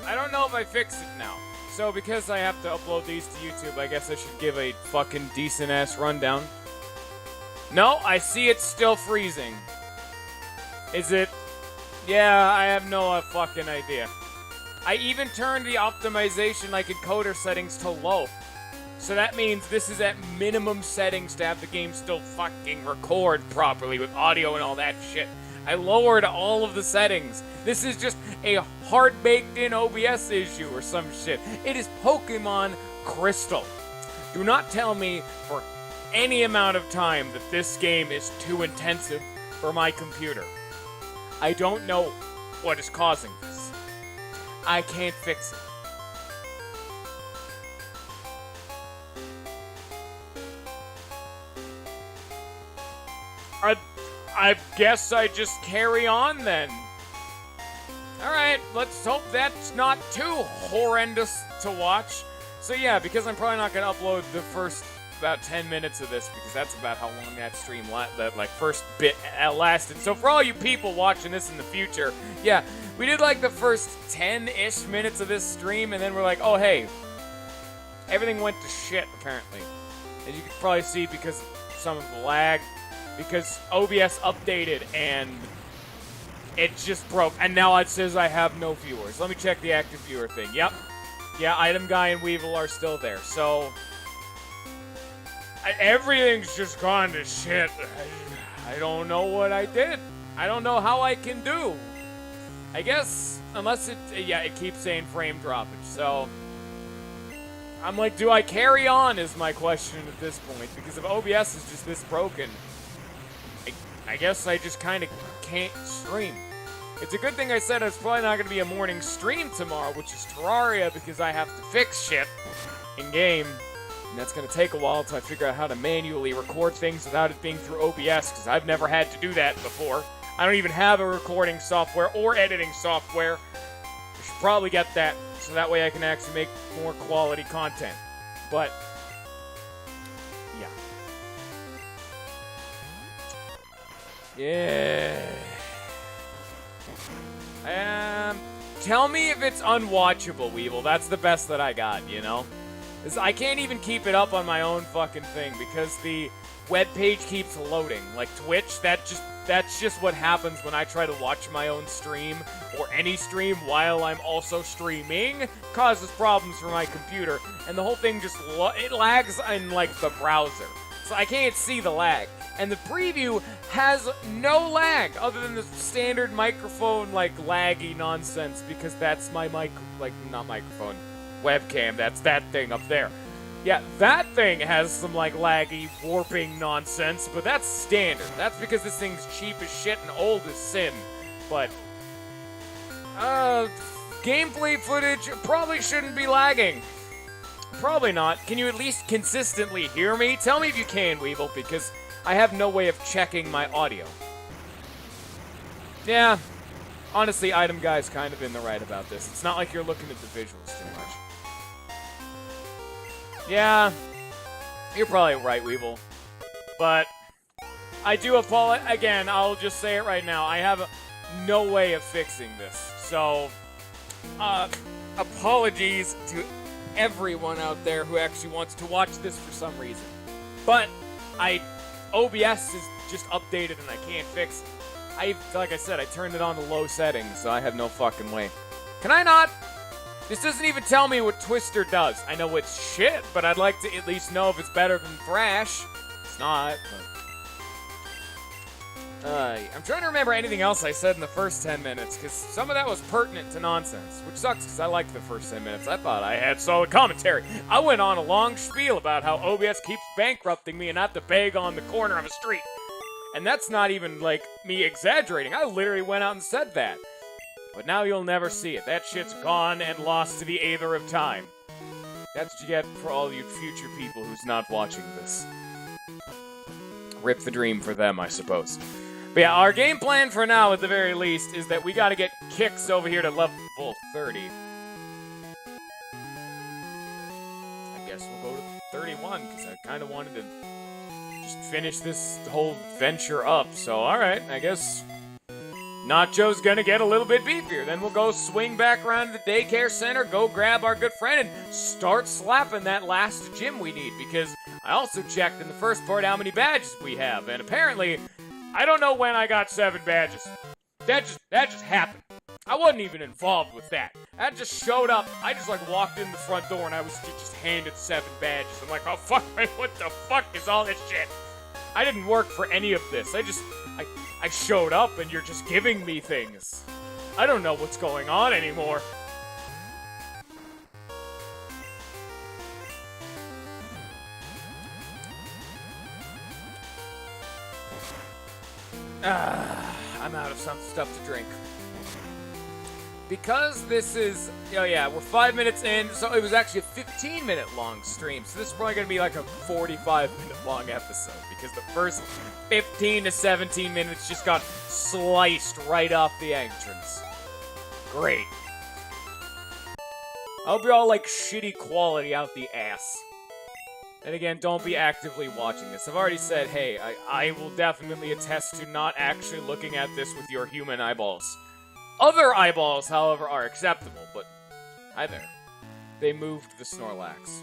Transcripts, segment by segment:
I don't know if I fixed it now. So because I have to upload these to YouTube, I guess I should give a fucking decent-ass rundown. No, I see it's still freezing. Is it? Yeah, I have no fucking idea. I even turned the optimization like encoder settings to low. So that means this is at minimum settings to have the game still fucking record properly with audio and all that shit. I lowered all of the settings. This is just a hard-baked-in OBS issue or some shit. It is Pokemon Crystal. Do not tell me for any amount of time that this game is too intensive for my computer. I don't know what is causing this. I can't fix it. I guess I just carry on then. Alright, let's hope that's not too horrendous to watch. So yeah, because I'm probably not going to upload the first about 10 minutes of this, because that's about how long that stream, that like first bit lasted. So for all you people watching this in the future, yeah, we did like the first 10-ish minutes of this stream, and then we're like, oh hey, everything went to shit apparently. As you can probably see because of some of the lag. Because OBS updated and it just broke. And now it says I have no viewers. Let me check the active viewer thing. Yep. Yeah, Item Guy and Weevil are still there. So, everything's just gone to shit. I don't know what I did. I don't know how I can do. I guess, unless it, yeah, it keeps saying frame droppage. So, I'm like, do I carry on is my question at this point. Because if OBS is just this broken, I guess I just kind of can't stream. It's a good thing I said it's probably not going to be a morning stream tomorrow, which is Terraria, because I have to fix shit in-game. And that's going to take a while until I figure out how to manually record things without it being through OBS, because I've never had to do that before. I don't even have a recording software or editing software. I should probably get that, so that way I can actually make more quality content. But yeah. Yeah. Tell me if it's unwatchable, Weevil. That's the best that I got, you know? I can't even keep it up on my own fucking thing because the web page keeps loading. Like Twitch, that's just what happens when I try to watch my own stream or any stream while I'm also streaming. Causes problems for my computer, and the whole thing just it lags in like the browser. So I can't see the lag. And the preview has no lag other than the standard microphone, like, laggy nonsense, because that's my not microphone, webcam, that's that thing up there. Yeah, that thing has some, like, laggy, warping nonsense, but that's standard. That's because this thing's cheap as shit and old as sin. But, gameplay footage probably shouldn't be lagging. Probably not. Can you at least consistently hear me? Tell me if you can, Weevil, because I have no way of checking my audio. Yeah, honestly, Item Guy's kind of in the right about this. It's not like you're looking at the visuals too much. Yeah, you're probably right, Weevil. But I do apologize. Again, I'll just say it right now. I have no way of fixing this. So, apologies to everyone out there who actually wants to watch this for some reason. But OBS is just updated and I can't fix it. Like I said, I turned it on to low settings, so I have no fucking way. Can I not? This doesn't even tell me what Twister does. I know it's shit, but I'd like to at least know if it's better than Thrash. It's not, but I'm trying to remember anything else I said in the first 10 minutes, because some of that was pertinent to nonsense, which sucks because I liked the first 10 minutes. I thought I had solid commentary. I went on a long spiel about how OBS keeps bankrupting me and I have to beg on the corner of a street. And that's not even, like, me exaggerating. I literally went out and said that. But now you'll never see it. That shit's gone and lost to the aether of time. That's what you get for all you future people who's not watching this. Rip the dream for them, I suppose. But yeah, our game plan for now, at the very least, is that we gotta get Kicks over here to level 30. I guess we'll go to 31, because I kind of wanted to just finish this whole venture up. So, alright, I guess Nacho's gonna get a little bit beefier. Then we'll go swing back around to the daycare center, go grab our good friend, and start slapping that last gym we need. Because I also checked in the first part how many badges we have. And apparently, I don't know when I got 7 badges. That just happened. I wasn't even involved with that. That just showed up. I just like walked in the front door and I was just handed 7 badges. I'm like, oh fuck, man, what the fuck is all this shit? I didn't work for any of this. I showed up and you're just giving me things. I don't know what's going on anymore. I'm out of some stuff to drink. Because this is, oh yeah, we're 5 minutes in, so it was actually a 15-minute long stream, so this is probably going to be like a 45-minute long episode, because the first 15 to 17 minutes just got sliced right off the entrance. Great. I hope you're all like shitty quality out the ass. And again, don't be actively watching this. I've already said, hey, I will definitely attest to not actually looking at this with your human eyeballs. Other eyeballs, however, are acceptable, but hi there. They moved the Snorlax.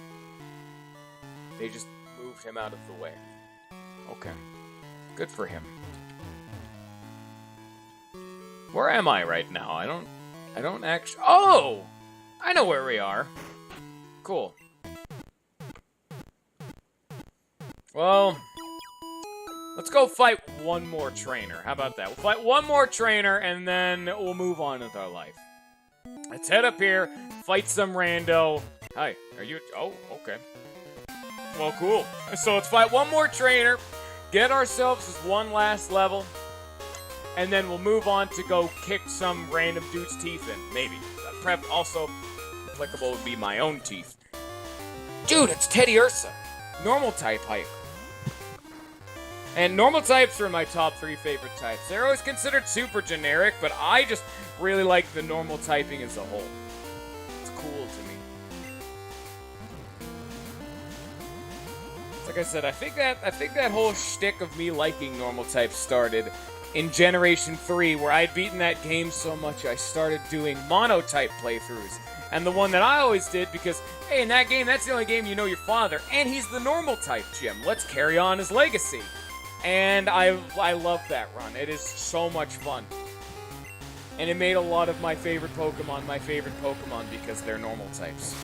They just moved him out of the way. Okay. Good for him. Where am I right now? I don't actually... Oh! I know where we are. Cool. Well... let's go fight one more trainer. How about that? We'll fight one more trainer, and then we'll move on with our life. Let's head up here, fight some rando. Hi, are you... oh, okay. Well, cool. So let's fight one more trainer, get ourselves this one last level, and then we'll move on to go kick some random dude's teeth in. Maybe. Also applicable would be my own teeth. Dude, it's Teddy Ursa. Normal type hype. And normal types are my top 3 favorite types. They're always considered super generic, but I just really like the normal typing as a whole. It's cool to me. Like I said, I think that whole shtick of me liking normal types started in Generation 3, where I'd beaten that game so much I started doing monotype playthroughs. And the one that I always did, because, hey, in that game, that's the only game you know your father, and he's the normal type gym. Let's carry on his legacy. And I love that run. It is so much fun. And it made a lot of my favorite Pokemon because they're normal types.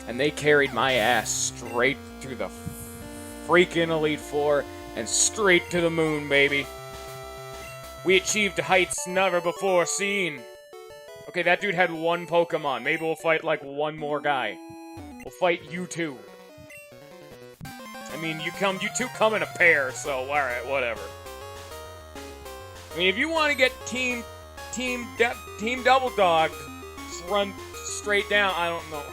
And they carried my ass straight through the freaking Elite Four and straight to the moon, baby. We achieved heights never before seen. Okay, that dude had 1 Pokemon. Maybe we'll fight, like, one more guy. We'll fight you two. I mean, you two come in a pair, so alright, whatever. I mean, if you want to get team double dogged, just run straight down. I don't know.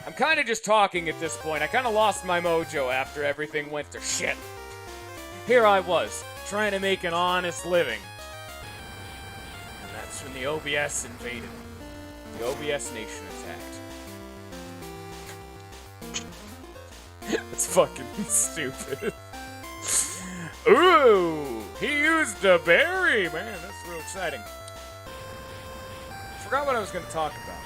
I'm kind of just talking at this point. I kind of lost my mojo after everything went to shit. Here I was, trying to make an honest living. And that's when the OBS invaded. The OBS nation attacked. It's fucking stupid. Ooh, he used a berry, man. That's real exciting. Forgot what I was gonna talk about.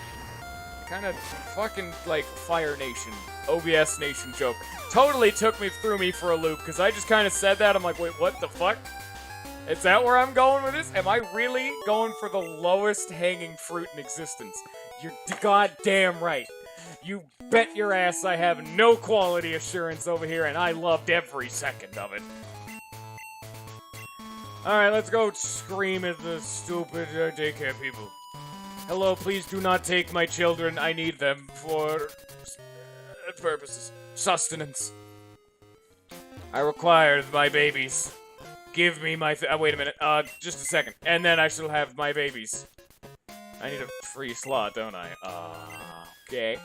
Kind of fucking like Fire Nation, OBS Nation joke. Totally threw me for a loop because I just kind of said that. I'm like, wait, what the fuck? Is that where I'm going with this? Am I really going for the lowest hanging fruit in existence? You're goddamn right. You bet your ass I have no quality assurance over here, and I loved every second of it. Alright, let's go scream at the stupid daycare people. Hello, please do not take my children. I need them for purposes. Sustenance. I require my babies. Give me my... wait a minute. Just a second. And then I shall have my babies. I need a free slot, don't I? Okay.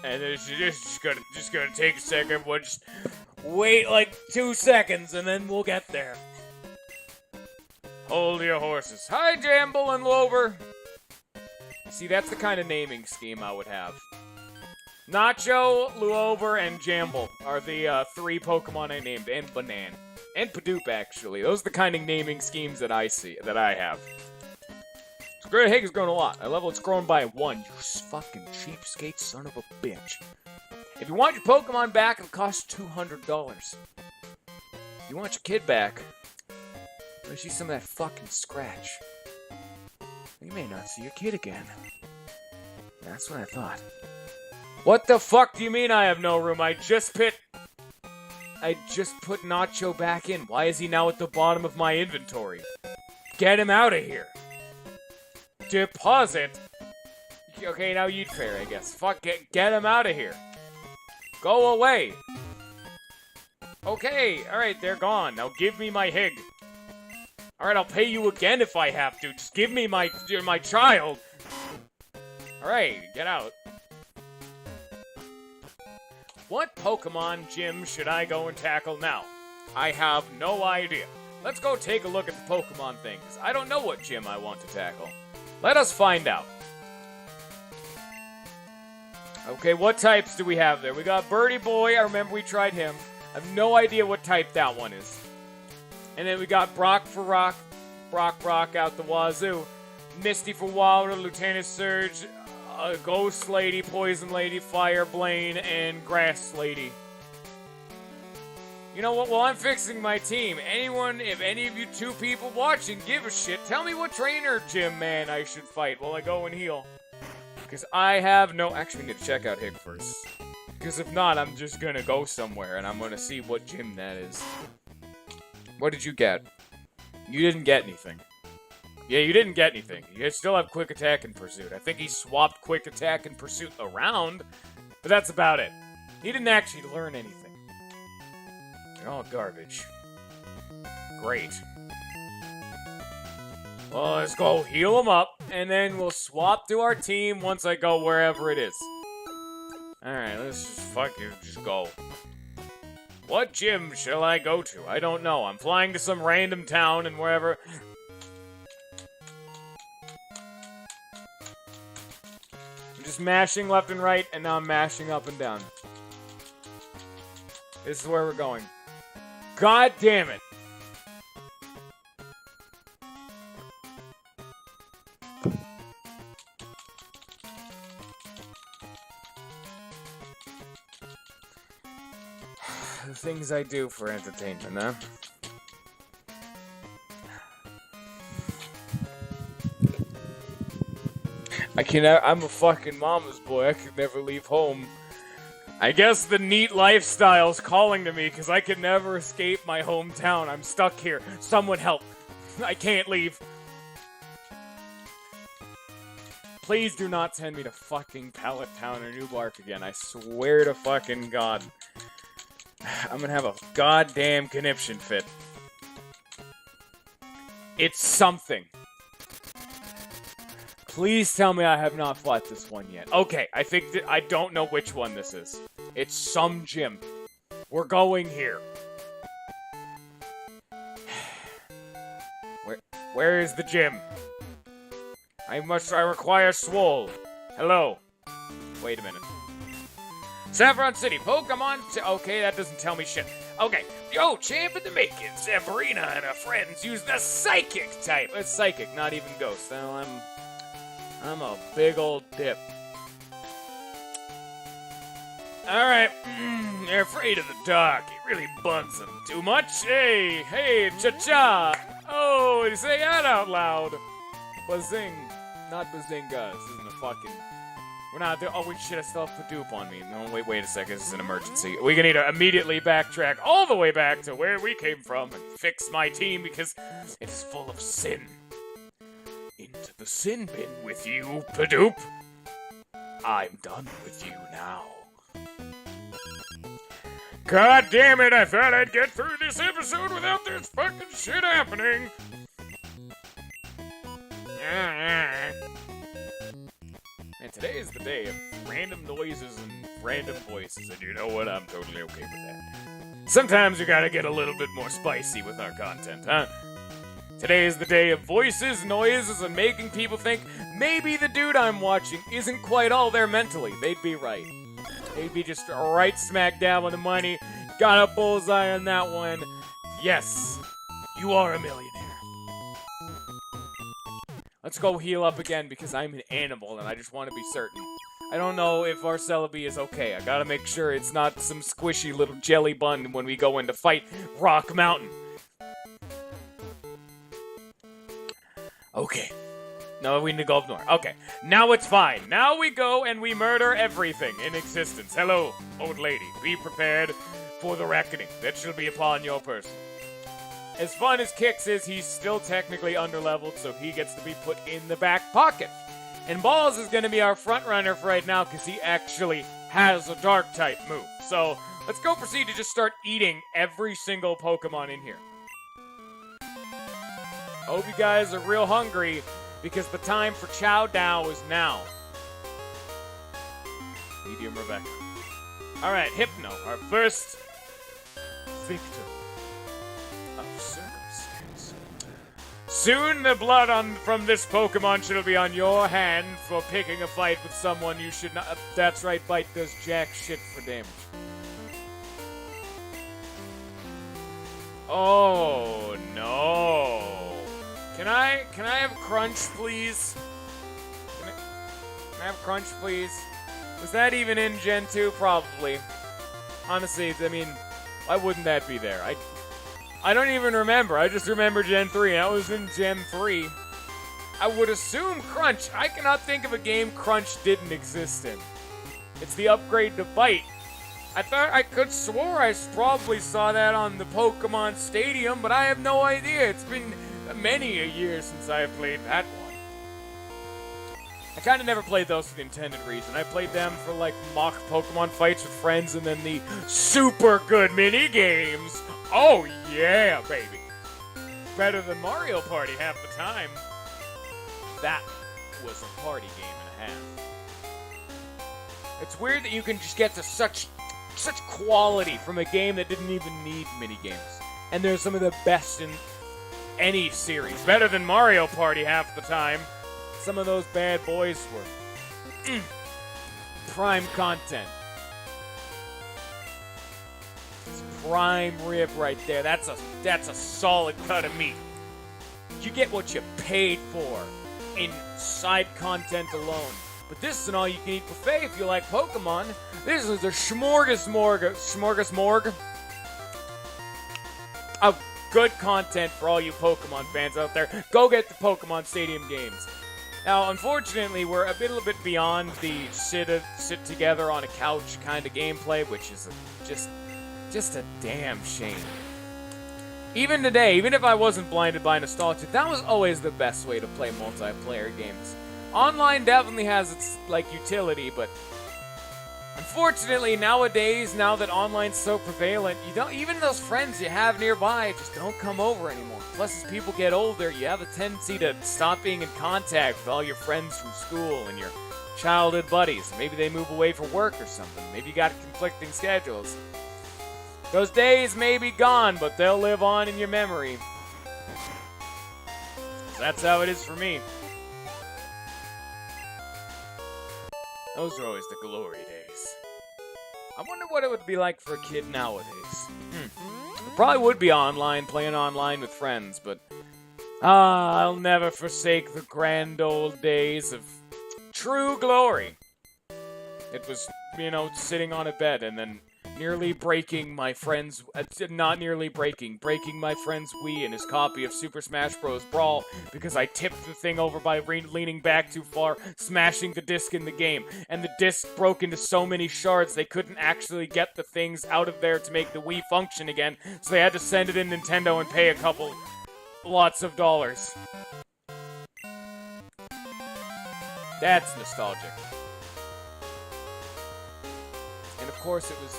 And it's just gonna take a second. We'll just wait like 2 seconds, and then we'll get there. Hold your horses. Hi, Jamble and Lover. See, that's the kind of naming scheme I would have. Nacho, Luover, and Jamble are the 3 Pokemon I named, and Banan. And Padoop, actually. Those are the kind of naming schemes that I have. Great Hig has grown a lot. At level, it's grown by 1. You fucking cheapskate son of a bitch. If you want your Pokemon back, it'll cost $200. If you want your kid back, let's use some of that fucking scratch. You may not see your kid again. That's what I thought. What the fuck do you mean I have no room? I just put Nacho back in. Why is he now at the bottom of my inventory? Get him out of here. Deposit. Okay, now you'd fair, I guess. Fuck, get him out of here. Go away. Okay, alright, they're gone. Now give me my Hig. Alright, I'll pay you again if I have to. Just give me my child. Alright, get out. What Pokemon gym should I go and tackle now? I have no idea. Let's go take a look at the Pokemon thing, 'cause I don't know what gym I want to tackle. Let us find out. Okay, what types do we have there? We got Birdie Boy. I remember we tried him. I have no idea what type that one is. And then we got Brock for Rock. Brock out the wazoo. Misty for Water, Lieutenant Surge, Ghost Lady, Poison Lady, Fire Blaine, and Grass Lady. You know what? While I'm fixing my team, if any of you 2 people watching give a shit, tell me what trainer gym man I should fight while I go and heal. Because I have no... Actually, we need to check out Hig first. Because if not, I'm just going to go somewhere and I'm going to see what gym that is. What did you get? You didn't get anything. Yeah, you didn't get anything. You still have Quick Attack and Pursuit. I think he swapped Quick Attack and Pursuit around, but that's about it. He didn't actually learn anything. They're all garbage. Great. Well, let's go heal him up, and then we'll swap to our team once I go wherever it is. Alright, let's just go. What gym shall I go to? I don't know. I'm flying to some random town and wherever... I'm just mashing left and right, and now I'm mashing up and down. This is where we're going. God damn it! The things I do for entertainment, huh? I'm a fucking mama's boy. I could never leave home. I guess the neat lifestyle's calling to me, because I could never escape my hometown. I'm stuck here. Someone help. I can't leave. Please do not send me to fucking Pallet Town or New Bark again. I swear to fucking God. I'm gonna have a goddamn conniption fit. It's something. Please tell me I have not fought this one yet. Okay, I think that I don't know which one this is. It's some gym. We're going here. Where is the gym? I require Swole. Hello. Wait a minute. Saffron City, Pokemon... Okay, that doesn't tell me shit. Okay. Yo, champ in the making. Sabrina and her friends use the Psychic type. It's Psychic, not even Ghost. Well, I'm a big old dip. Alright. They're afraid of the dark. It really bugs them too much. Hey, cha-cha. Oh, say that out loud. Bazing. Not Bazinga. This isn't a fucking... We're not there. Oh, wait, shit, I still have Padoop on me. No, wait a second. This is an emergency. We're gonna need to immediately backtrack all the way back to where we came from and fix my team because it is full of sin. Into the sin bin with you, Padoop. I'm done with you now. God damn it, I thought I'd get through this episode without this fucking shit happening. And today is the day of random noises and random voices, and you know what? I'm totally okay with that. Sometimes you gotta get a little bit more spicy with our content, huh? Today is the day of voices, noises, and making people think maybe the dude I'm watching isn't quite all there mentally. They'd be right. They'd be just right smack dab on the money. Got a bullseye on that one. Yes, you are a millionaire. Let's go heal up again because I'm an animal and I just want to be certain. I don't know if our Celebi is okay. I gotta make sure it's not some squishy little jelly bun when we go in to fight Rock Mountain. Okay. No, we need to go up north. Okay. Now it's fine. Now we go and we murder everything in existence. Hello, old lady. Be prepared for the reckoning that shall be upon your person. As fun as Kix is, he's still technically underleveled, so he gets to be put in the back pocket. And Balls is going to be our front runner for right now because he actually has a dark type move. So let's go proceed to just start eating every single Pokemon in here. Hope you guys are real hungry because the time for Chow Dow is now. Medium Rebecca. Alright, Hypno, our first victim of circumstance. Soon the blood from this Pokemon shall be on your hand for picking a fight with someone you should not. That's right, Bite does jack shit for damage. Oh no. Can I have Crunch, please? Can I have Crunch, please? Was that even in Gen 2? Probably. Honestly, I mean, why wouldn't that be there? I don't even remember. I just remember Gen 3. That was in Gen 3. I would assume Crunch. I cannot think of a game Crunch didn't exist in. It's the upgrade to Bite. I could swore I probably saw that on the Pokemon Stadium, but I have no idea. It's been many a year since I have played that one. I kind of never played those for the intended reason. I played them for like mock Pokemon fights with friends and then the super good mini games. Oh yeah, baby. Better than Mario Party half the time. That was a party game and a half. It's weird that you can just get to such quality from a game that didn't even need mini games. And they're some of the best in any series. Better than Mario Party half the time. Some of those bad boys were prime content. It's prime rib right there. That's a solid cut of meat. You get what you paid for in side content alone. But this is an all-you-can-eat buffet if you like Pokemon. This is a smorgasmorg of good content for all you Pokemon fans out there. Go get the Pokemon Stadium games. Now, unfortunately, we're a little bit beyond the sit together on a couch kind of gameplay, which is just a damn shame. Even today, even if I wasn't blinded by nostalgia, that was always the best way to play multiplayer games. Online definitely has its, utility, but unfortunately, nowadays, now that online's so prevalent, even those friends you have nearby just don't come over anymore. Plus, as people get older, you have a tendency to stop being in contact with all your friends from school and your childhood buddies. Maybe they move away for work or something. Maybe you got conflicting schedules. Those days may be gone, but they'll live on in your memory. That's how it is for me. Those are always the glory days. I wonder what it would be like for a kid nowadays. It probably would be online, playing online with friends, but I'll never forsake the grand old days of true glory. It was, sitting on a bed and then nearly breaking my friend's, breaking my friend's Wii and his copy of Super Smash Bros. Brawl because I tipped the thing over by leaning back too far, smashing the disc in the game. And the disc broke into so many shards they couldn't actually get the things out of there to make the Wii function again, so they had to send it in Nintendo and pay lots of dollars. That's nostalgic. And of course it was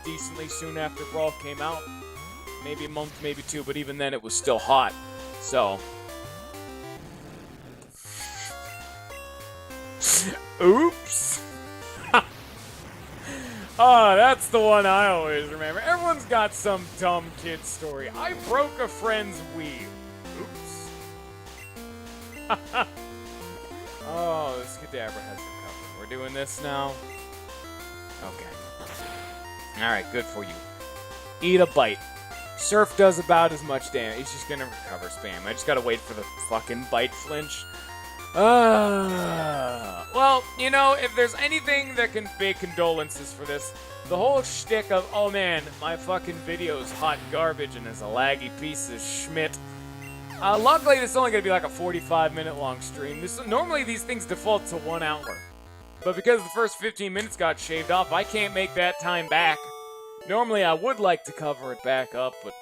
decently soon after Brawl came out. Maybe a month, maybe two, but even then it was still hot. So. Oops. Oh, that's the one I always remember. Everyone's got some dumb kid story. I broke a friend's Wii. Oops. Oh, this Kadabra has recovered. We're doing this now. Okay. Alright, good for you. Eat a bite. Surf does about as much damage. He's just gonna recover spam. I just gotta wait for the fucking bite flinch. Well, you know, if there's anything that can beg condolences for this, the whole shtick of, oh man, my fucking video's hot garbage and is a laggy piece of schmidt. Luckily, this is only going to be like a 45-minute long stream. Normally, these things default to 1 hour. But because the first 15 minutes got shaved off, I can't make that time back. Normally, I would like to cover it back up, but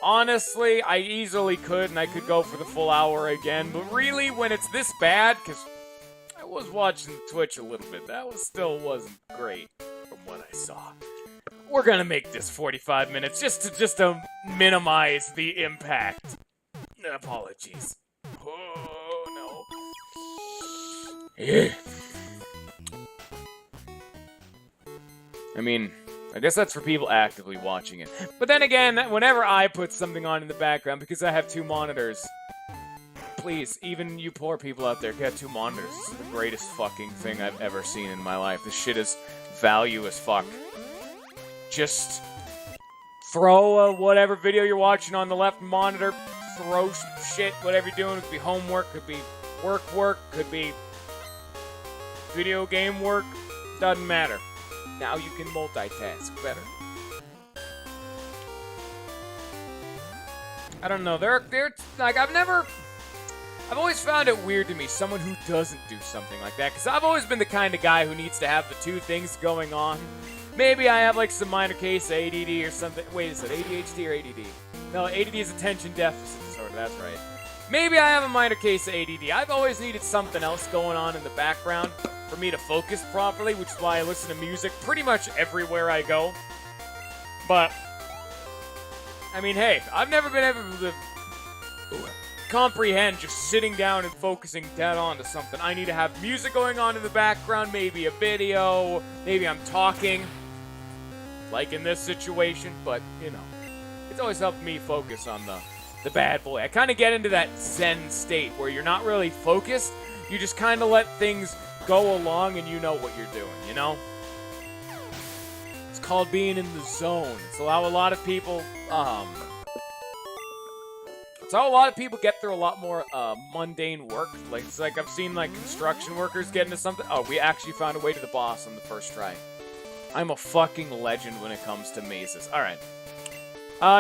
honestly, I easily could, and I could go for the full hour again. But really, when it's this bad, because I was watching Twitch a little bit, that still wasn't great from what I saw. We're going to make this 45 minutes just to minimize the impact. Apologies. Oh, no. Yeah. I mean, I guess that's for people actively watching it. But then again, whenever I put something on in the background, because I have 2 monitors, please, even you poor people out there, get 2 monitors. This is the greatest fucking thing I've ever seen in my life. This shit is value as fuck. Just throw whatever video you're watching on the left monitor, throw shit, whatever you're doing. It could be homework, could be work, could be video game work, doesn't matter. Now you can multitask better. I don't know, they're like, I've always found it weird to me, someone who doesn't do something like that, because I've always been the kind of guy who needs to have the 2 things going on. Maybe I have like some minor case of ADD or something. Wait, is it ADHD or ADD? No, ADD is attention deficit disorder, that's right. Maybe I have a minor case of ADD. I've always needed something else going on in the background for me to focus properly, which is why I listen to music pretty much everywhere I go. But, I mean, hey, I've never been able to comprehend just sitting down and focusing dead on to something. I need to have music going on in the background, maybe a video, maybe I'm talking, like in this situation, but, you know, it's always helped me focus on the bad boy. I kind of get into that zen state where you're not really focused, you just kind of let things go along and you know what you're doing, you know? It's called being in the zone. It's how a lot of people, it's how a lot of people get through a lot more mundane work. Like, it's like I've seen like construction workers get into something. Oh, we actually found a way to the boss on the first try. I'm a fucking legend when it comes to mazes. Alright.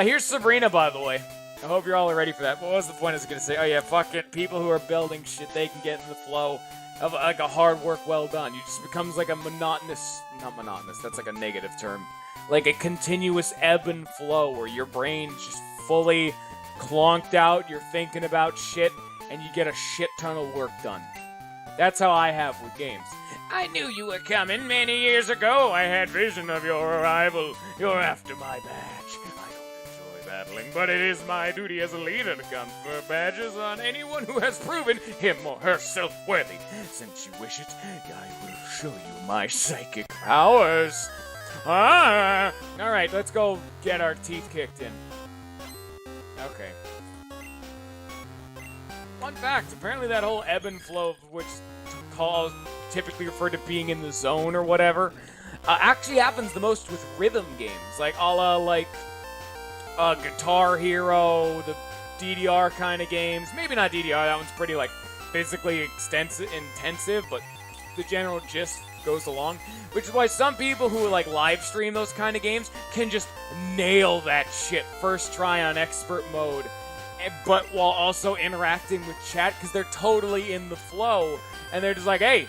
Here's Sabrina, by the way. I hope you're all ready for that. What was the point I was going to say? Oh yeah, fuck it. People who are building shit, they can get in the flow of like a hard work well done. You just becomes like a monotonous, not monotonous, that's like a negative term. Like a continuous ebb and flow where your brain's just fully clonked out, you're thinking about shit, and you get a shit ton of work done. That's how I have with games. I knew you were coming many years ago. I had vision of your arrival. You're after my badge. I don't enjoy battling, but it is my duty as a leader to confer badges on anyone who has proven him or herself worthy. Since you wish it, I will show you my psychic powers. Alright, let's go get our teeth kicked in. Okay. Fun fact, apparently that whole ebb and flow, which calls typically referred to being in the zone or whatever, actually happens the most with rhythm games, like a la like Guitar Hero, the DDR kind of games. Maybe not DDR, that one's pretty like physically intensive, but the general gist goes along, which is why some people who like live stream those kind of games can just nail that shit first try on expert mode, but while also interacting with chat because they're totally in the flow and they're just like, hey,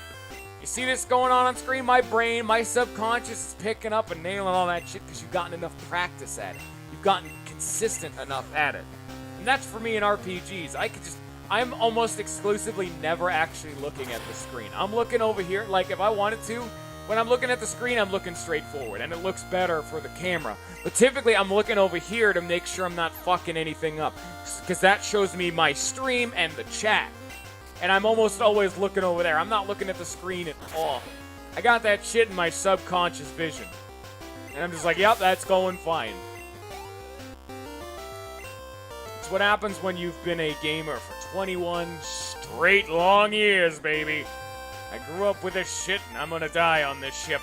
you see this going on screen? My brain, my subconscious is picking up and nailing all that shit because you've gotten enough practice at it. You've gotten consistent enough at it. And that's for me in RPGs. I'm almost exclusively never actually looking at the screen. I'm looking over here, like if I wanted to, when I'm looking at the screen, I'm looking straight forward, and it looks better for the camera. But typically, I'm looking over here to make sure I'm not fucking anything up, because that shows me my stream and the chat. And I'm almost always looking over there. I'm not looking at the screen at all. I got that shit in my subconscious vision. And I'm just like, yep, that's going fine. It's what happens when you've been a gamer for 21 straight long years, baby. I grew up with this shit, and I'm gonna die on this ship.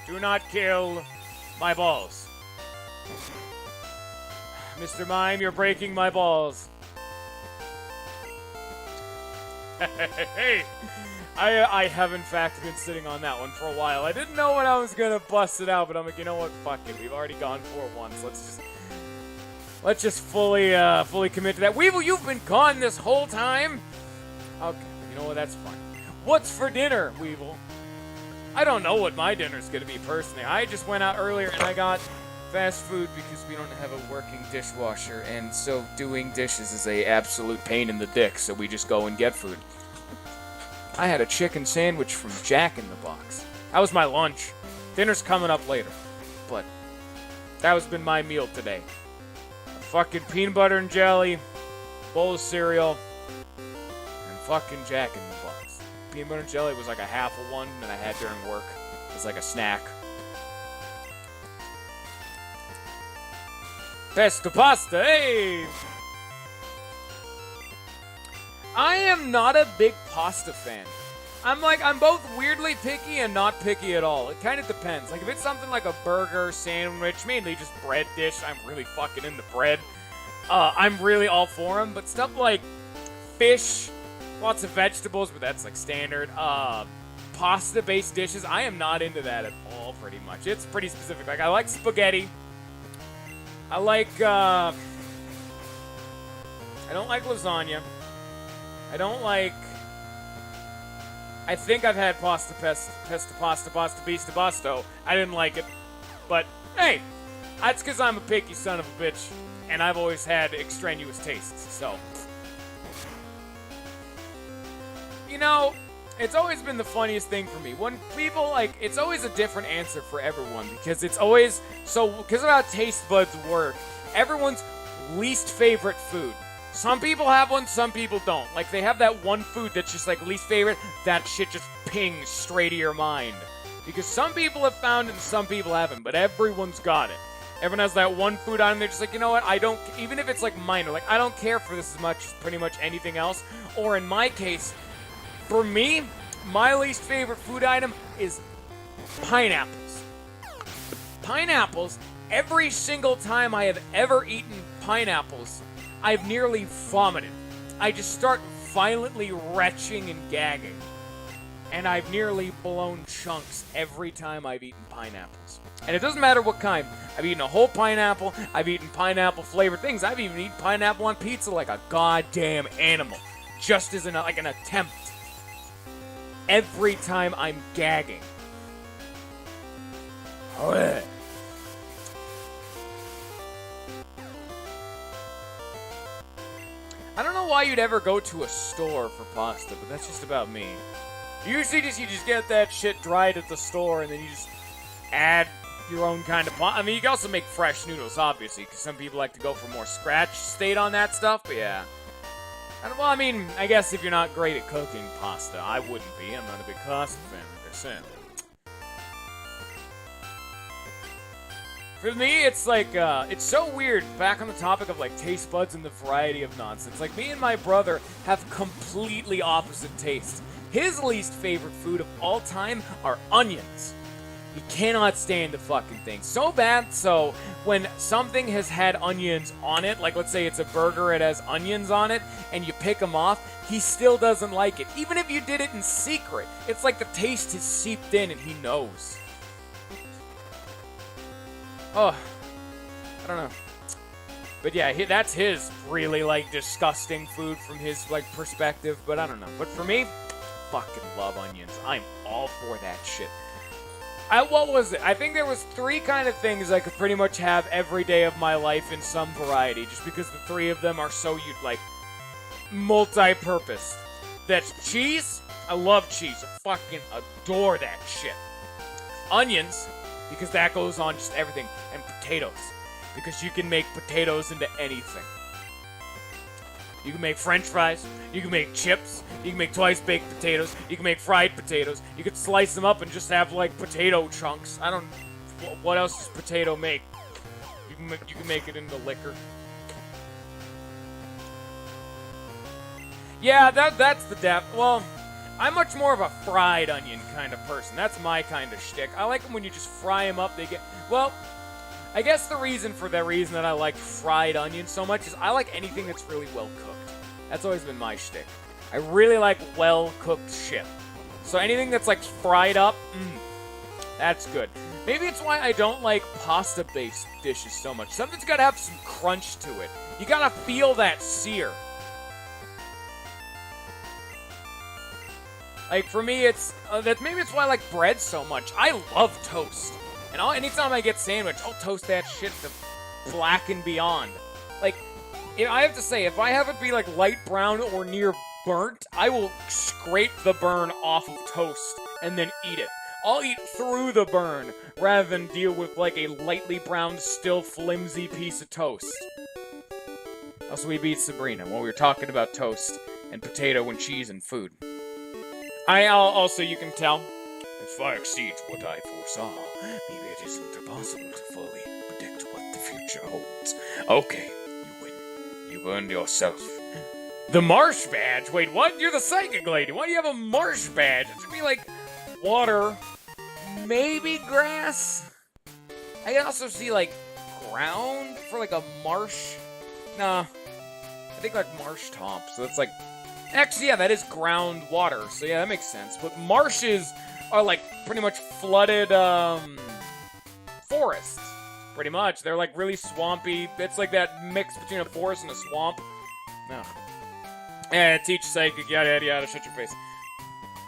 Do not kill my balls. Mr. Mime, you're breaking my balls. Hey, I have in fact been sitting on that one for a while. I didn't know when I was gonna bust it out, but I'm like, you know what? Fuck it. We've already gone for it once. Let's just fully commit to that. Weevil, you've been gone this whole time. Okay, you know what? That's fine. What's for dinner, Weevil? I don't know what my dinner's gonna be personally. I just went out earlier and I got fast food because we don't have a working dishwasher, and so doing dishes is a absolute pain in the dick, so we just go and get food. I had a chicken sandwich from Jack in the Box. That was my lunch. Dinner's coming up later, but that has been my meal today. A fucking peanut butter and jelly, bowl of cereal, and fucking Jack in the Box. Peanut butter and jelly was like a half of one that I had during work. It was like a snack. Pesto pasta, hey! I am not a big pasta fan. I'm both weirdly picky and not picky at all. It kind of depends. Like, if it's something like a burger, sandwich, mainly just bread dish, I'm really fucking into bread. I'm really all for them. But stuff like fish, lots of vegetables, but that's like standard. Pasta-based dishes, I am not into that at all, pretty much. It's pretty specific. Like, I like spaghetti. I don't like lasagna. I think I've had pasta basto. I didn't like it. But, hey, that's because I'm a picky son of a bitch, and I've always had extraneous tastes, so. You know, it's always been the funniest thing for me. When people, it's always a different answer for everyone, because it's always, because of how taste buds work, everyone's least favorite food. Some people have one, some people don't. Like, they have that one food that's just, least favorite, that shit just pings straight to your mind. Because some people have found it and some people haven't, but everyone's got it. Everyone has that one food item, they're just like, you know what, even if it's, minor, I don't care for this as much as pretty much anything else. Or in my case, for me, my least favorite food item is pineapples. Pineapples, every single time I have ever eaten pineapples, I've nearly vomited. I just start violently retching and gagging. And I've nearly blown chunks every time I've eaten pineapples. And it doesn't matter what kind. I've eaten a whole pineapple, I've eaten pineapple-flavored things, I've even eaten pineapple on pizza like a goddamn animal. Just as an attempt. Every time I'm gagging. I don't know why you'd ever go to a store for pasta, but that's just about me. Usually you just get that shit dried at the store and then you just add your own kind of pasta. I mean, you can also make fresh noodles, obviously, because some people like to go for more scratch state on that stuff, but yeah. Well, I mean, I guess if you're not great at cooking pasta, I wouldn't be. I'm not a big pasta fan, like I said. For me, it's it's so weird, back on the topic of, taste buds and the variety of nonsense. Me and my brother have completely opposite tastes. His least favorite food of all time are onions. He cannot stand the fucking thing. So bad, so when something has had onions on it, let's say it's a burger, it has onions on it, and you pick them off, he still doesn't like it. Even if you did it in secret, it's like the taste has seeped in and he knows. Oh, I don't know. But yeah, that's his really, disgusting food from his, perspective. But I don't know. But for me, fucking love onions. I'm all for that shit. What was it? I think there was 3 kind of things I could pretty much have every day of my life in some variety. Just because the 3 of them are so, multi-purpose. That's cheese. I love cheese. I fucking adore that shit. Onions. Because that goes on just everything. And potatoes. Because you can make potatoes into anything. You can make french fries. You can make chips. You can make twice baked potatoes. You can make fried potatoes. You could slice them up and just have, potato chunks. I don't... What else does potato make? You can make it into liquor. Yeah, that's the depth. Well... I'm much more of a fried onion kind of person. That's my kind of shtick. I like them when you just fry them up. They get... Well, I guess the reason that I like fried onions so much is I like anything that's really well cooked. That's always been my shtick. I really like well-cooked shit. So anything that's like fried up, that's good. Maybe it's why I don't like pasta-based dishes so much. Something's gotta have some crunch to it. You gotta feel that sear. Like, for me, it's, maybe it's why I like bread so much. I love toast. And anytime I get sandwich, I'll toast that shit to black and beyond. Like, I have to say, if I have it be, like, light brown or near burnt, I will scrape the burn off of toast and then eat it. I'll eat through the burn, rather than deal with, like, a lightly browned, still flimsy piece of toast. Also, we beat Sabrina when we were talking about toast and potato and cheese and food. Also, you can tell, if far exceeds what I foresaw, maybe it isn't possible to fully predict what the future holds. Okay, you win. You've earned yourself the marsh badge. Wait, what? You're the psychic lady. Why do you have a marsh badge? It should be like water, maybe grass. I can also see like ground for like a marsh. Nah, I think like marsh top. So it's like, actually, yeah, that is groundwater. So yeah, that makes sense. But marshes are like pretty much flooded forests. Pretty much. They're like really swampy. It's like that mix between a forest and a swamp. No. Yeah, teach psychic, yada yada yada, shut your face.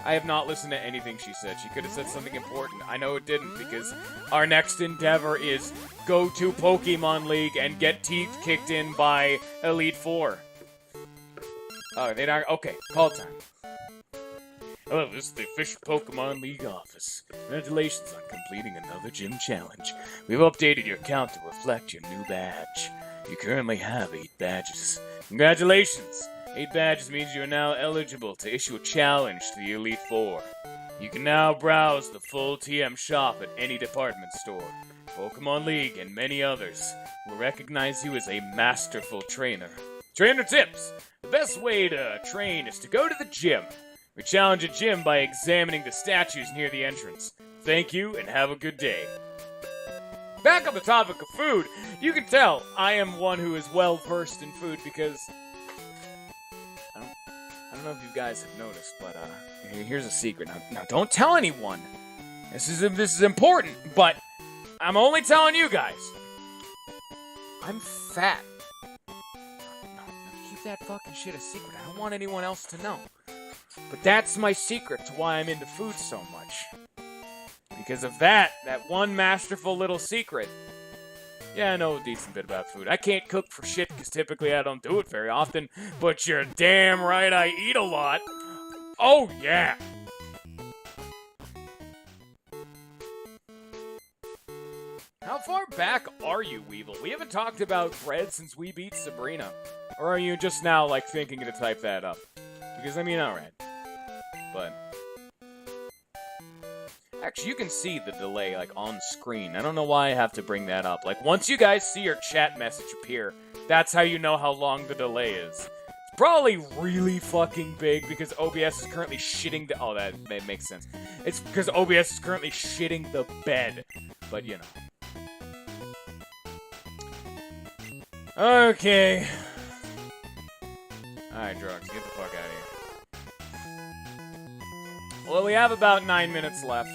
I have not listened to anything she said. She could have said something important. I know it didn't, because our next endeavor is go to Pokemon League and get teeth kicked in by Elite Four. Oh, they're not. Okay, call time. Hello, this is the official Pokemon League office. Congratulations on completing another gym challenge. We've updated your account to reflect your new badge. You currently have 8 badges. Congratulations! 8 badges means you are now eligible to issue a challenge to the Elite Four. You can now browse the full TM shop at any department store. Pokemon League and many others will recognize you as a masterful trainer. Trainer tips! The best way to train is to go to the gym. We challenge a gym by examining the statues near the entrance. Thank you and have a good day. Back on the topic of food, you can tell I am one who is well versed in food because I don't know if you guys have noticed, but here's a secret. Now don't tell anyone. This is important, but I'm only telling you guys. I'm fat. No, keep that fucking shit a secret. I don't want anyone else to know. But that's my secret to why I'm into food so much. Because of that one masterful little secret. Yeah, I know a decent bit about food. I can't cook for shit because typically I don't do it very often. But you're damn right I eat a lot. Oh, yeah. How far back are you, Weevil? We haven't talked about bread since we beat Sabrina. Or are you just now, like, thinking to type that up? Because, I mean, alright. But actually, you can see the delay, like, on screen. I don't know why I have to bring that up. Like, once you guys see your chat message appear, that's how you know how long the delay is. It's probably really fucking big because OBS is currently shitting the... Oh, that makes sense. It's because OBS is currently shitting the bed. But, you know. Okay. Alright, drugs, get the fuck out of here. Well, we have about 9 minutes left.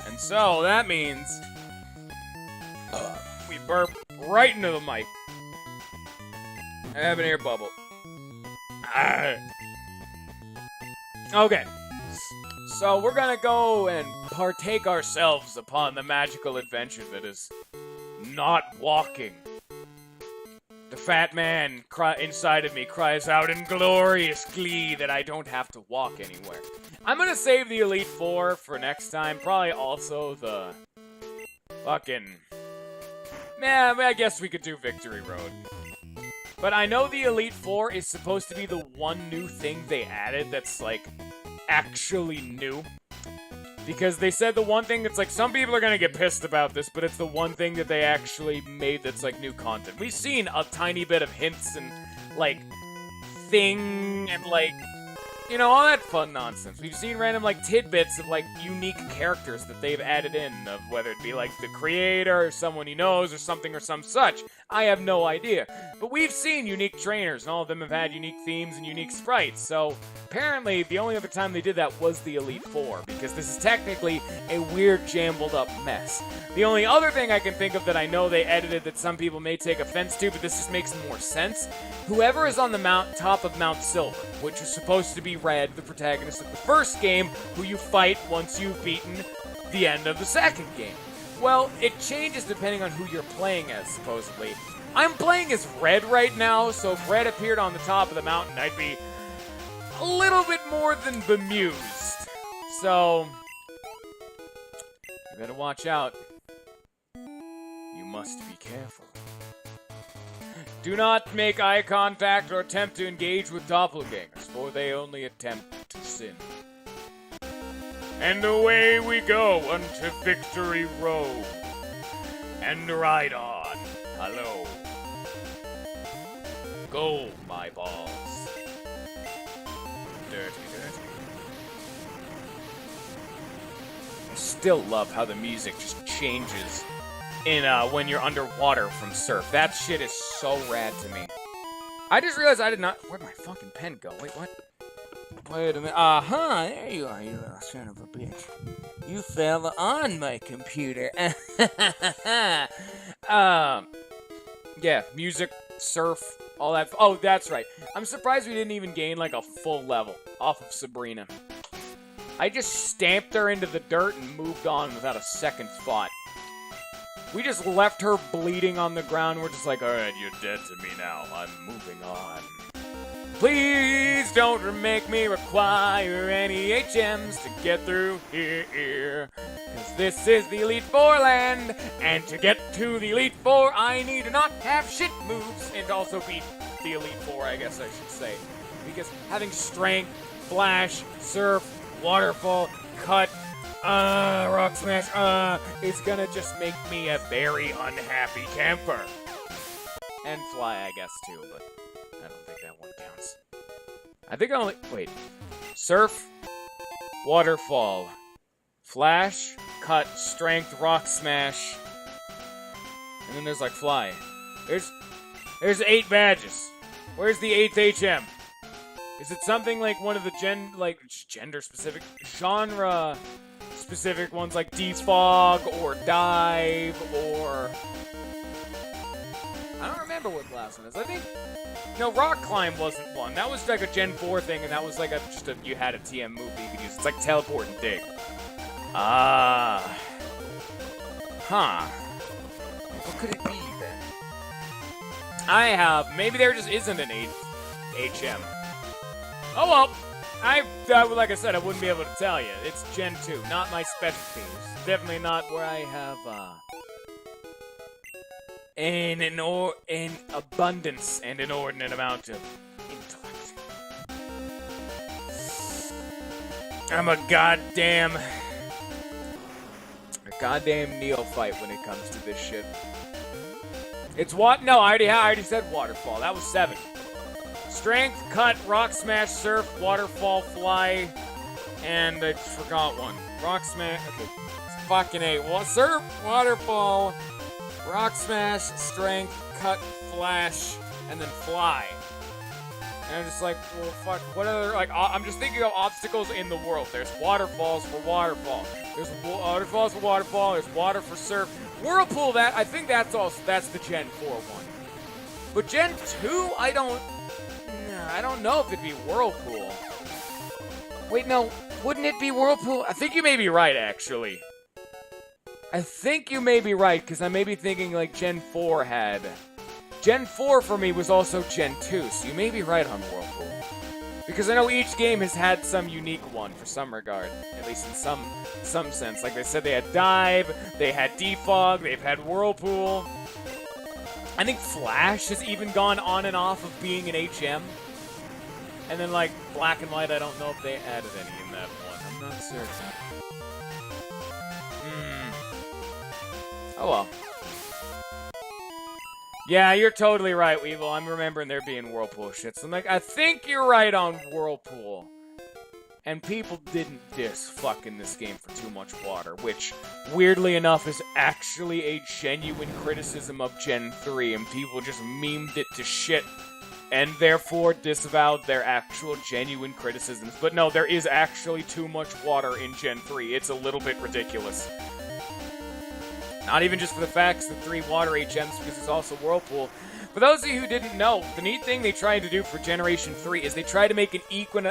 And so, that means... we burp right into the mic. I have an air bubble. Okay. So, we're gonna go and partake ourselves upon the magical adventure that is not walking. The fat man inside of me cries out in glorious glee that I don't have to walk anywhere. I'm gonna save the Elite Four for next time. Probably also the fucking... Nah, I guess we could do Victory Road. But I know the Elite Four is supposed to be the one new thing they added that's, like, actually new. Because they said the one thing that's, like, some people are gonna get pissed about this, but it's the one thing that they actually made that's, like, new content. We've seen a tiny bit of hints and, like, thing and, like... You know, all that fun nonsense. We've seen random, like, tidbits of, like, unique characters that they've added in, of whether it be, like, the creator, or someone he knows, or something or some such. I have no idea. But we've seen unique trainers, and all of them have had unique themes and unique sprites, so apparently the only other time they did that was the Elite Four, because this is technically a weird, jambled up mess. The only other thing I can think of that I know they edited that some people may take offense to, but this just makes more sense, whoever is on the top of Mount Silver, which is supposed to be Red, the protagonist of the first game, who you fight once you've beaten the end of the second game. Well, it changes depending on who you're playing as, supposedly. I'm playing as Red right now, so if Red appeared on the top of the mountain, I'd be a little bit more than bemused. So, you better watch out. You must be careful. Do not make eye contact or attempt to engage with doppelgangers, for they only attempt to sin. And away we go unto Victory Road. And ride on. Hello. Go, my balls. Dirty, dirty. I still love how the music just changes in when you're underwater from Surf. That shit is so rad to me. I just realized I did not... Where'd my fucking pen go? Wait, what? Wait a minute. Uh-huh, there you are, you little son of a bitch. You fell on my computer. Yeah, music, Surf, all that. Oh, that's right. I'm surprised we didn't even gain, like, a full level off of Sabrina. I just stamped her into the dirt and moved on without a second thought. We just left her bleeding on the ground. We're just like, alright, you're dead to me now. I'm moving on. Please don't make me require any HMs to get through here. Cause this is the Elite Four land. And to get to the Elite Four, I need to not have shit moves. And to also beat the Elite Four, I guess I should say. Because having Strength, Flash, Surf, Waterfall, Cut, Rock Smash, is gonna just make me a very unhappy camper. And Fly, I guess, too, but I don't think that one counts. I think I only... Wait. Surf, Waterfall, Flash, Cut, Strength, Rock Smash, and then there's, like, Fly. There's 8 badges. Where's the 8th HM? Is it something like one of the gender-specific, genre-specific ones like Defog or Dive or... I don't remember what the last one is. I think... No, Rock Climb wasn't one. That was like a Gen 4 thing, and that was like you had a TM move that you could use. It's like Teleport and Dig. Ah. Huh. What could it be, then? Maybe there just isn't an 8th HM. Oh well. Like I said, I wouldn't be able to tell you. It's Gen 2, not my specialty. It's definitely not where I have, in abundance and inordinate amount of intellect. I'm a goddamn neophyte when it comes to this shit. It's what? No, I already said Waterfall. That was 7. Strength, Cut, Rock Smash, Surf, Waterfall, Fly, and I forgot one. Rock Smash. Okay, it's fucking 8. Well, Surf, Waterfall, Rock Smash, Strength, Cut, Flash, and then Fly. And I'm just like, well, fuck, what other, like, I'm just thinking of obstacles in the world. There's waterfalls for waterfall. There's waterfalls for waterfall. There's water for surf. Whirlpool, I think that's the Gen 4 one. But Gen 2, I don't know if it'd be Whirlpool. Wait, no, wouldn't it be Whirlpool? I think you may be right, actually. I think you may be right, because I may be thinking, like, Gen 4 had... Gen 4 for me was also Gen 2, so you may be right on Whirlpool. Because I know each game has had some unique one for some regard, at least in some sense. Like they said, they had Dive, they had Defog, they've had Whirlpool. I think Flash has even gone on and off of being an HM. And then, like, Black and White, I don't know if they added any in that one. I'm not certain. Oh well. Yeah, you're totally right, Weevil. I'm remembering there being Whirlpool shit. So I'm like, I think you're right on Whirlpool. And people didn't diss fucking this game for too much water, which, weirdly enough, is actually a genuine criticism of Gen 3, and people just memed it to shit, and therefore disavowed their actual genuine criticisms. But no, there is actually too much water in Gen 3. It's a little bit ridiculous. Not even just for the facts, the 3 water HMs, because it's also Whirlpool. For those of you who didn't know, the neat thing they tried to do for Generation 3 is they tried to make an equal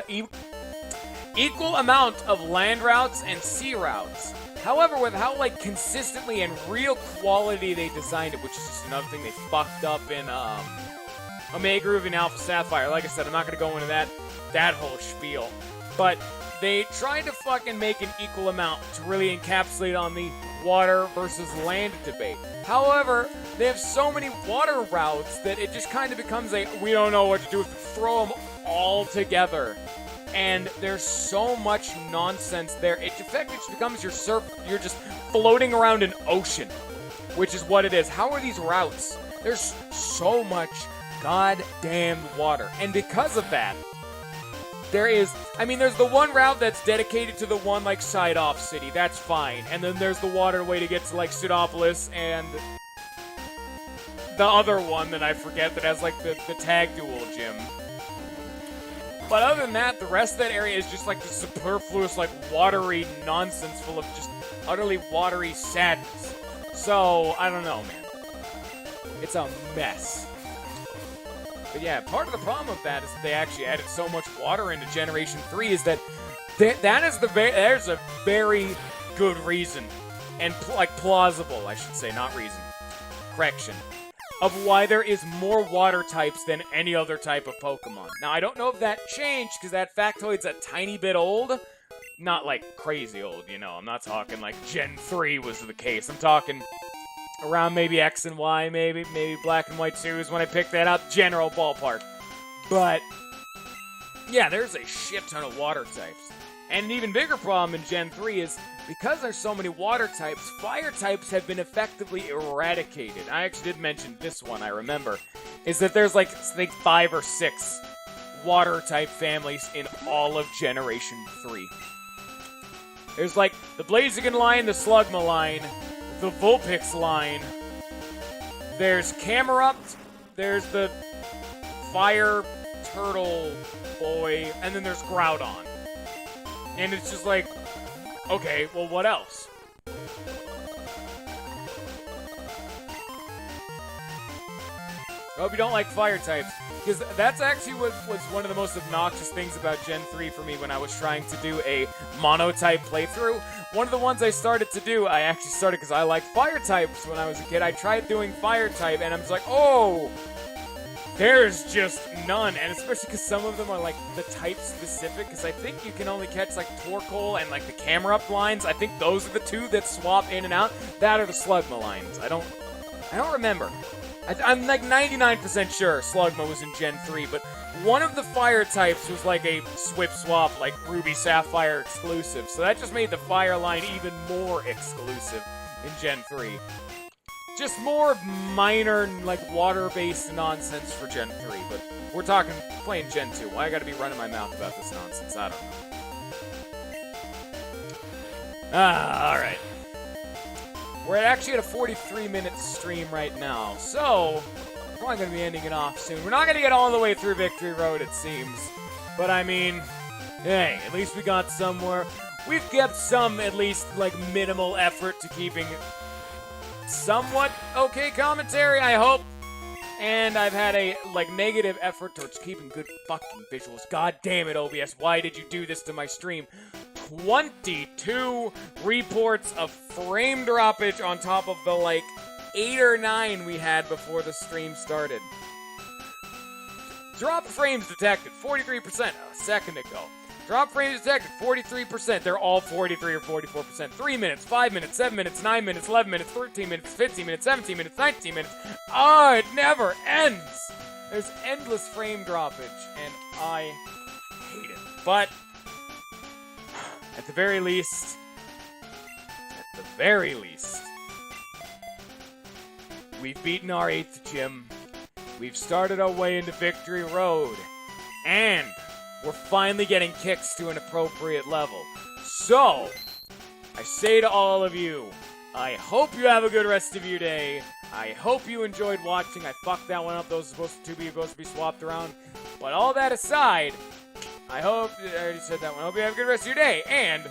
amount of land routes and sea routes. However, with how, like, consistently and real quality they designed it, which is just another thing they fucked up in, Omega Ruby and Alpha Sapphire. Like I said, I'm not gonna go into that whole spiel. But they tried to fucking make an equal amount to really encapsulate on the water versus land debate. However, they have so many water routes that it just kind of becomes a, we don't know what to do, throw them all together. And there's so much nonsense there. It effectively just becomes your surf, you're just floating around an ocean, which is what it is. How are these routes? There's so much goddamn water. And because of that, there's the one route that's dedicated to the one, like, side-off city. That's fine. And then there's the waterway to get to, like, Pseudopolis and the other one that I forget that has, like, the tag duel gym. But other than that, the rest of that area is just, like, the superfluous, like, watery nonsense full of just utterly watery sadness. So, I don't know, man. It's a mess. But yeah, part of the problem with that is that they actually added so much water into Generation 3 is that there's a very good reason, and plausible, I should say, not reason, correction, of why there is more water types than any other type of Pokemon. Now, I don't know if that changed, because that factoid's a tiny bit old. Not, like, crazy old, you know. I'm not talking, like, Gen 3 was the case. I'm talking around maybe X and Y, maybe Black and White 2 is when I picked that up. General ballpark. But, yeah, there's a shit ton of water types. And an even bigger problem in Gen 3 is, because there's so many water types, fire types have been effectively eradicated. I actually did mention this one, I remember. Is that there's, like, I think 5 or 6 water type families in all of Generation 3. There's, like, the Blaziken line, the Slugma line, the Vulpix line, there's Camerupt, there's the Fire Turtle Boy, and then there's Groudon. And it's just like, okay, well, what else? I hope you don't like fire types, because that's actually what was one of the most obnoxious things about Gen 3 for me when I was trying to do a mono-type playthrough. One of the ones I started to do, I actually started because I liked fire types when I was a kid. I tried doing fire type, and I'm just like, oh, there's just none. And especially because some of them are, like, the type specific, because I think you can only catch, like, Torkoal and, like, the Camerupt lines. I think those are the two that swap in and out. That are the Slugma lines. I don't remember. I'm like 99% sure Slugma was in Gen 3, but one of the fire types was like a Swip Swap, like Ruby Sapphire exclusive, so that just made the fire line even more exclusive in Gen 3. Just more minor, like, water-based nonsense for Gen 3, but we're talking playing Gen 2. Why I gotta be running my mouth about this nonsense? I don't know. Alright. We're actually at a 43-minute stream right now, so we're probably going to be ending it off soon. We're not going to get all the way through Victory Road, it seems. But, I mean, hey, at least we got somewhere. We've kept some, at least, like, minimal effort to keeping somewhat okay commentary, I hope. And I've had a, like, negative effort towards keeping good fucking visuals. God damn it, OBS, why did you do this to my stream? 22 reports of frame droppage on top of the, like, 8 or 9 we had before the stream started. Drop frames detected, 43% a second ago. Drop frames detected, 43%. They're all 43 or 44%. 3 minutes, 5 minutes, 7 minutes, 9 minutes, 11 minutes, 13 minutes, 15 minutes, 17 minutes, 19 minutes. Oh, it never ends! There's endless frame droppage, and I hate it. But at the very least, we've beaten our 8th gym. We've started our way into Victory Road. And we're finally getting kicks to an appropriate level. So, I say to all of you, I hope you have a good rest of your day. I hope you enjoyed watching. I fucked that one up. Those are supposed to be swapped around. But all that aside, I already said that one. I hope you have a good rest of your day, and